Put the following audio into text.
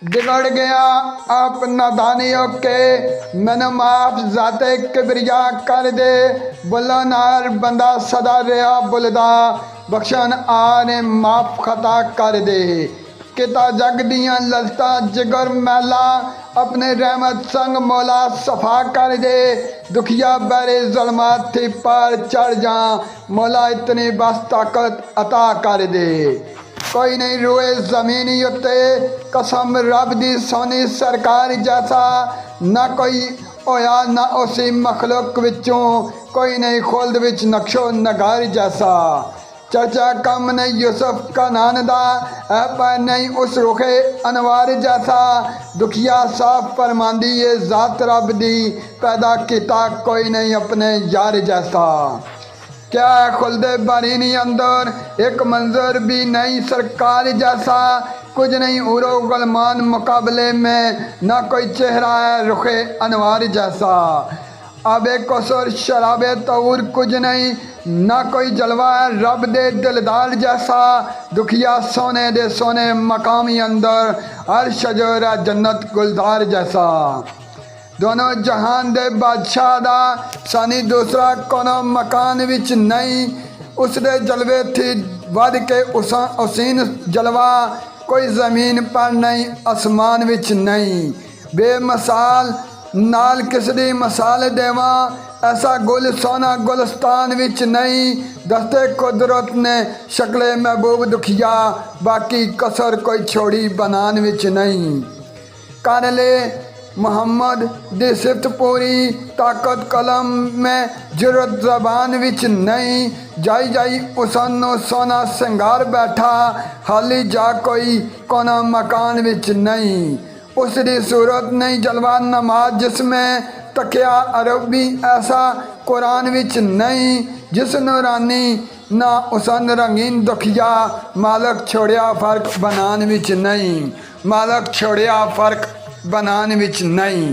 बिगड़ गया आप नादानियों के, मैंने माफ जाते किबरिया कर दे। बुला नार बंदा सदा रहा बुलदा, बख्शन आने माफ खता कर दे। किता जग दियां ललता जिगर मैला, अपने रहमत संग मौला सफा कर दे। दुखिया बैरे ज़ुल्मात थी पार चढ़ जा, मौला इतनी बस ताकत अता कर दे। कोई नहीं रोए ज़मीनी उत्ते, कसम रब दी सोनी सरकार जैसा। ना कोई होया ना उसी मखलूक विचों, कोई नहीं खुल्द विच नक्शो नगार जैसा। चर्चा कम नहीं यूसुफ का नानदा, पर नहीं उस रुखे अनवार जैसा। दुखिया साफ फरमांदी ये ज़ात रब दी, पैदा किता कोई नहीं अपने यार जैसा। क्या खुल्दे बारीनी अंदर एक मंजर भी नहीं सरकार जैसा। कुछ नहीं उरो गलमान मुकाबले में, ना कोई चेहरा है रुखे अनवार जैसा। आबे कसर शराबे तौर कुछ नहीं, ना कोई जलवा है रब दे दिलदार जैसा। दुखिया सोने दे सोने मकामी अंदर, हर शजर है जन्नत गुलजार जैसा। दोनों जहान दे बादशाह दा सानी दूसरा कोनो मकान विच नहीं। उस दे जलवे थी वध के उसीन जलवा, कोई ज़मीन पर नहीं आसमान विच नहीं। बेमिसाल नाल किसदी मिसाल देवा, ऐसा गुल सोना गुलस्तान विच नहीं। दस्ते कुदरत ने शक्ले महबूब दुखिया, बाकी कसर कोई छोड़ी बनान विच नहीं। कर ले मोहम्मद दी सिफत पूरी, ताकत कलम में जुरत ज़बान विच नहीं। जाई जाई उसनो सोना सिंगार बैठा, हाली जा कोई कोना मकान विच नहीं। उसकी सूरत नहीं जलवा नमाज जिसमें, तकिया अरबी ऐसा कुरान विच नहीं। जिस नूरानी ना उसन रंगीन दुखिया, मालक छोड़िया फ़र्क बनान विच नहीं। मालक छोड़िया फ़र्क बनान विच नहीं।